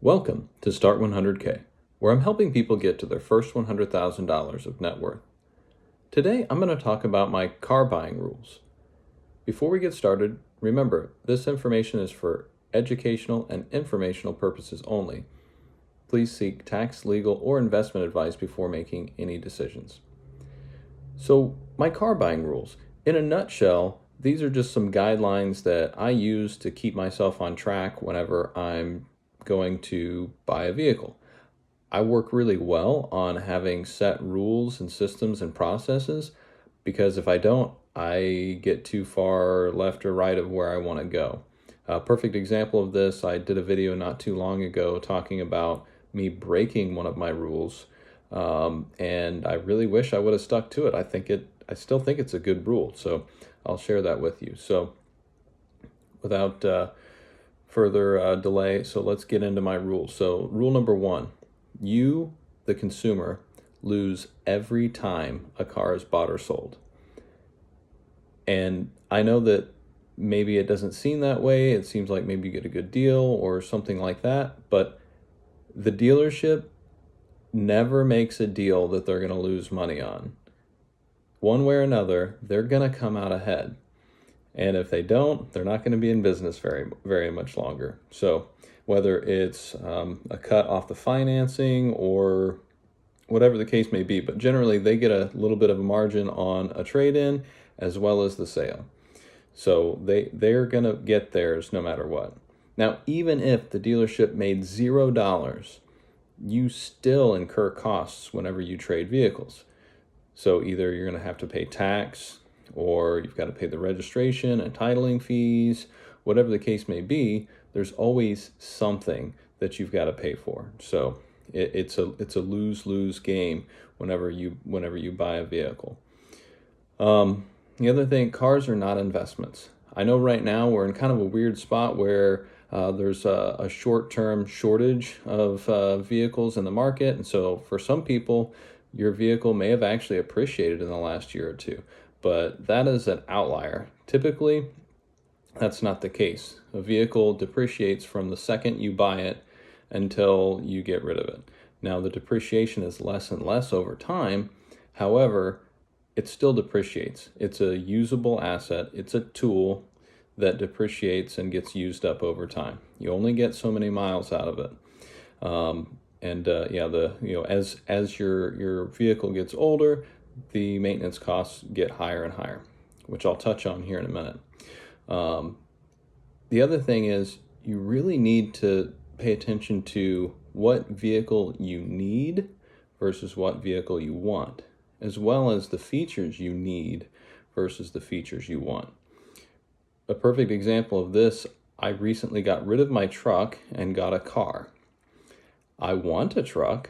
Welcome to Start 100K, where I'm helping people get to their first $100,000 of net worth. Today, I'm going to talk about my car buying rules. Before we get started, remember, this information is for educational and informational purposes only. Please seek tax, legal, or investment advice before making any decisions. So, my car buying rules. In a nutshell, these are just some guidelines that I use to keep myself on track whenever I'm going to buy a vehicle. I work really well on having set rules and systems and processes because if I don't, I get too far left or right of where I want to go. A perfect example of this, I did a video not too long ago talking about me breaking one of my rules, and I really wish I would have stuck to it. I still think it's a good rule, so I'll share that with you. So without further delay, so let's get into my rules. So rule number one, you, the consumer, lose every time a car is bought or sold. And I know that maybe it doesn't seem that way. It seems like maybe you get a good deal or something like that, but the dealership never makes a deal that they're going to lose money on. One way or another, they're going to come out ahead. And if they don't, they're not going to be in business very, very much longer. So whether it's a cut off the financing or whatever the case may be, but generally they get a little bit of a margin on a trade-in as well as the sale. So they're going to get theirs no matter what. Now, even if the dealership made $0, you still incur costs whenever you trade vehicles. So either you're going to have to pay tax, or you've got to pay the registration and titling fees, whatever the case may be, there's always something that you've got to pay for. So it's a lose-lose game whenever you buy a vehicle. The other thing, cars are not investments. I know right now we're in kind of a weird spot where there's a short-term shortage of vehicles in the market. And so for some people, your vehicle may have actually appreciated in the last year or two. But that is an outlier. Typically, that's not the case. A vehicle depreciates from the second you buy it until you get rid of it. Now, the depreciation is less and less over time. However, it still depreciates. It's a usable asset. It's a tool that depreciates and gets used up over time. You only get so many miles out of it. As your vehicle gets older, the maintenance costs get higher and higher, which I'll touch on here in a minute. The other thing is you really need to pay attention to what vehicle you need versus what vehicle you want, as well as the features you need versus the features you want. A perfect example of this, I recently got rid of my truck and got a car. I want a truck.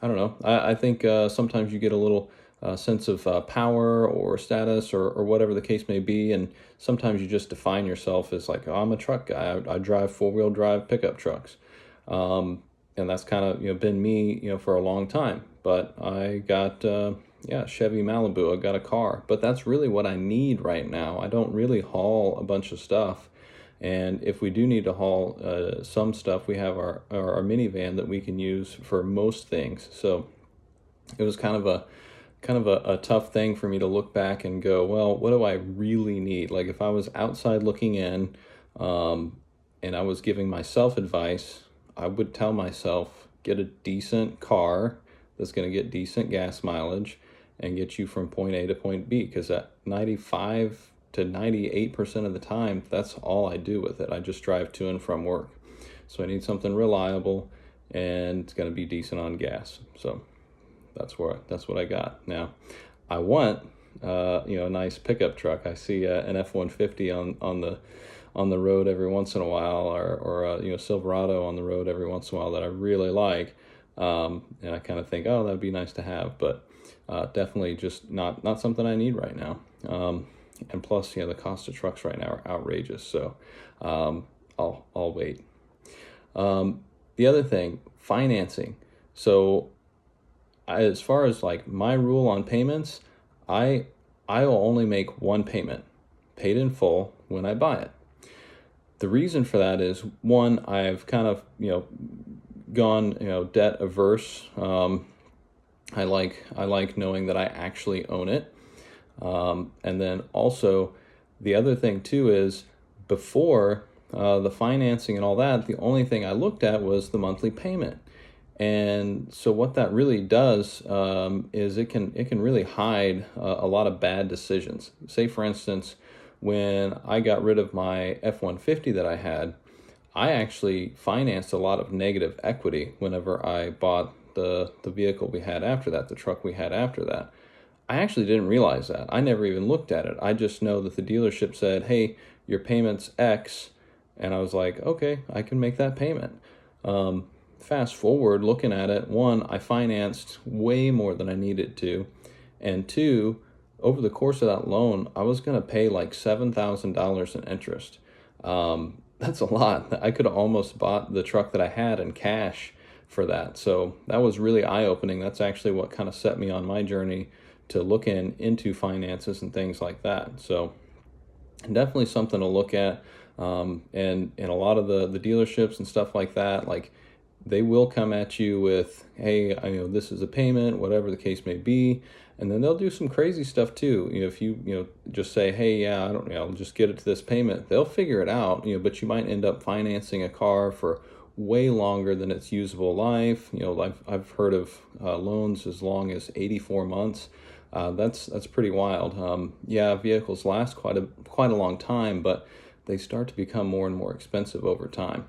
I don't know. I think sometimes you get a little sense of power or status or whatever the case may be. And sometimes you just define yourself as like, oh, I'm a truck guy. I drive four-wheel drive pickup trucks. And that's kind of been me for a long time. But I got Chevy Malibu. I got a car. But that's really what I need right now. I don't really haul a bunch of stuff. And if we do need to haul some stuff, we have our minivan that we can use for most things. So it was kind of a tough thing for me to look back and go, well, what do I really need? Like if I was outside looking in and I was giving myself advice, I would tell myself, get a decent car that's going to get decent gas mileage and get you from point A to point B, because at 95 to 98% of the time, that's all I do with it. I just drive to and from work. So I need something reliable and it's going to be decent on gas. So that's what I got. Now, I want a nice pickup truck. I see an F-150 on the road every once in a while, or Silverado on the road every once in a while that I really like. And I kind of think, oh, that'd be nice to have, but definitely just not something I need right now. And plus, the cost of trucks right now are outrageous. So I'll wait. The other thing, financing. So as far as like my rule on payments, I will only make one payment, paid in full when I buy it. The reason for that is, one, I've kind of, gone, debt averse. I like knowing that I actually own it. And then also, the other thing too is, before the financing and all that, the only thing I looked at was the monthly payment. And so what that really does, is it can really hide a lot of bad decisions. Say, for instance, when I got rid of my F-150 that I had, I actually financed a lot of negative equity whenever I bought the vehicle we had after that, the truck we had after that. I actually didn't realize that. I never even looked at it. I just know that the dealership said, hey, your payment's X. And I was like, okay, I can make that payment. Fast forward, looking at it, one, I financed way more than I needed to. And two, over the course of that loan, I was going to pay like $7,000 in interest. That's a lot. I could have almost bought the truck that I had in cash for that. So that was really eye-opening. That's actually what kind of set me on my journey to look into finances and things like that. So definitely something to look at. And a lot of the dealerships and stuff like that, like, they will come at you with, hey, this is a payment, whatever the case may be. And then they'll do some crazy stuff too. If you just say, hey, yeah, I don't, I'll just get it to this payment, they'll figure it out, but you might end up financing a car for way longer than its usable life. I've heard of loans as long as 84 months. That's pretty wild. Yeah, vehicles last quite a long time, but they start to become more and more expensive over time.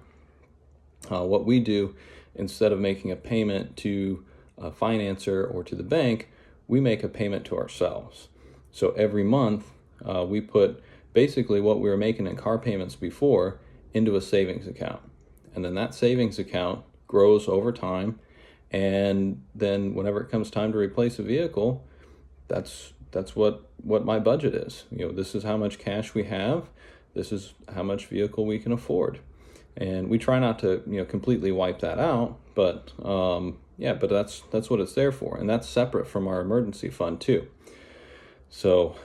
What we do, instead of making a payment to a financer or to the bank, we make a payment to ourselves. So every month, we put basically what we were making in car payments before into a savings account. And then that savings account grows over time. And then whenever it comes time to replace a vehicle, that's what my budget is. This is how much cash we have. This is how much vehicle we can afford. And we try not to, completely wipe that out, but but that's what it's there for, and that's separate from our emergency fund too. So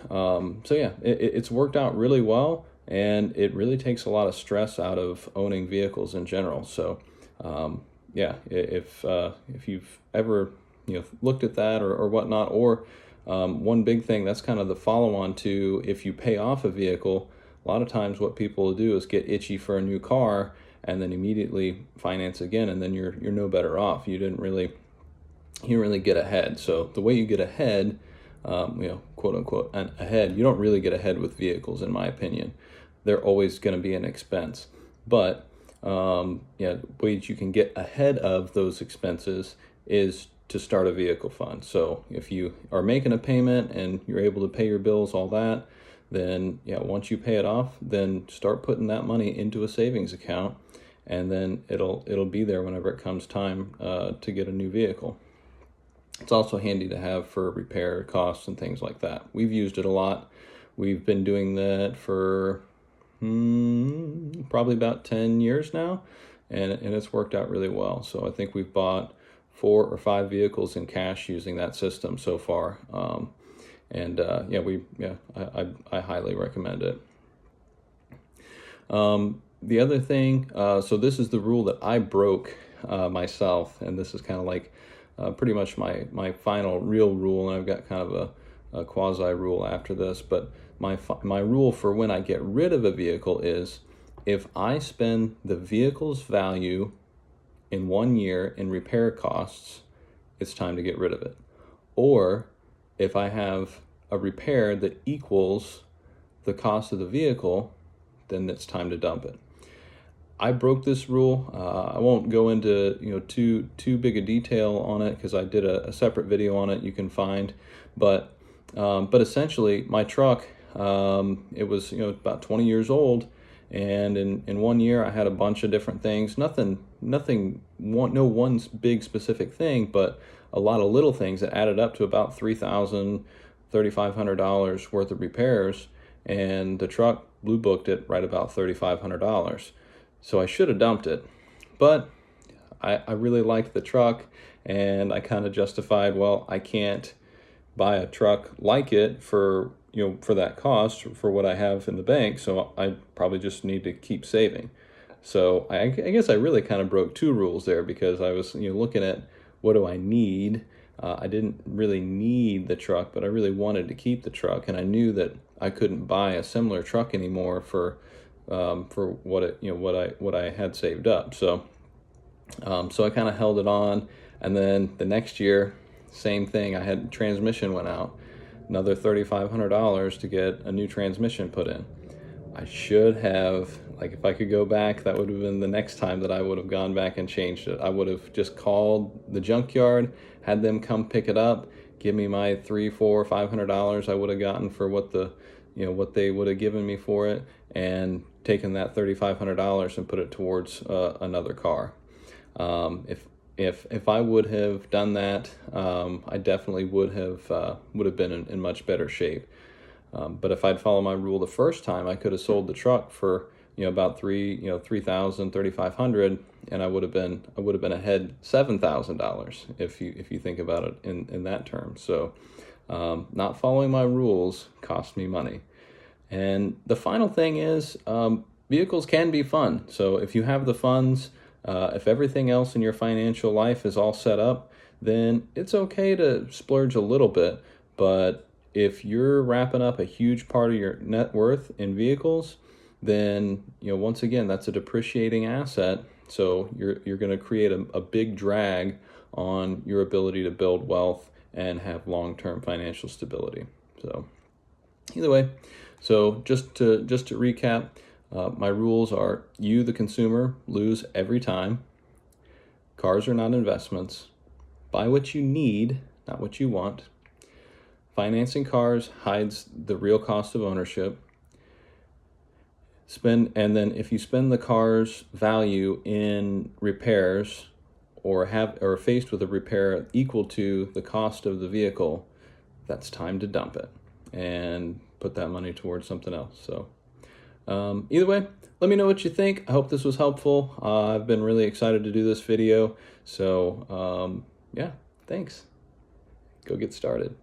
yeah, it's worked out really well, and it really takes a lot of stress out of owning vehicles in general. So if you've ever looked at that or whatnot, or one big thing that's kind of the follow-on to, if you pay off a vehicle, a lot of times what people will do is get itchy for a new car and then immediately finance again, and then you're no better off. You didn't really get ahead. So the way you get ahead, quote unquote, ahead, you don't really get ahead with vehicles, in my opinion. They're always going to be an expense. But ways you can get ahead of those expenses is to start a vehicle fund. So if you are making a payment and you're able to pay your bills, all that, then once you pay it off, then start putting that money into a savings account, and then it'll be there whenever it comes time to get a new vehicle. It's also handy to have for repair costs and things like that. We've used it a lot. We've been doing that for probably about 10 years now, and it's worked out really well. So I think we've bought 4 or 5 vehicles in cash using that system so far. I highly recommend it. The other thing, so this is the rule that I broke myself, and this is kind of like pretty much my final real rule, and I've got kind of a quasi rule after this. But my rule for when I get rid of a vehicle is, if I spend the vehicle's value in 1 year in repair costs, it's time to get rid of it. Or if I have a repair that equals the cost of the vehicle, then it's time to dump it. I broke this rule. I won't go into too big a detail on it, because I did a separate video on it you can find. But essentially, my truck, it was about 20 years old, and in 1 year I had a bunch of different things. No one big specific thing, but a lot of little things that added up to about $3,000, $3,500 worth of repairs, and the truck blue booked it right about $3,500. So I should have dumped it, but I really liked the truck, and I kind of justified, well, I can't buy a truck like it for, for that cost for what I have in the bank. So I probably just need to keep saving. So I guess I really kind of broke two rules there, because I was, looking at what do I need. I didn't really need the truck, but I really wanted to keep the truck, and I knew that I couldn't buy a similar truck anymore for what it, what I had saved up. So I kind of held it on, and then the next year, same thing. I had transmission went out, another $3,500 to get a new transmission put in. I should have, like, if I could go back, that would have been the next time that I would have gone back and changed it. I would have just called the junkyard, had them come pick it up, give me my $300, $400, $500 I would have gotten for what the, what they would have given me for it, and taken that $3,500 and put it towards another car. If I would have done that, I definitely would have been in much better shape. But if I'd followed my rule the first time, I could have sold the truck for about $3,000, $3,500, and I would have been ahead $7,000 if you think about it in that term. So not following my rules cost me money. And the final thing is, vehicles can be fun. So if you have the funds, if everything else in your financial life is all set up, then it's okay to splurge a little bit. But if you're wrapping up a huge part of your net worth in vehicles, then once again, that's a depreciating asset. So you're going to create a big drag on your ability to build wealth and have long-term financial stability. So either way, so just to recap, my rules are: you, the consumer, lose every time. Cars are not investments. Buy what you need, not what you want. Financing cars hides the real cost of ownership. And then if you spend the car's value in repairs, or are faced with a repair equal to the cost of the vehicle, that's time to dump it and put that money towards something else. So either way, let me know what you think. I hope this was helpful. I've been really excited to do this video. So yeah, thanks. Go get started.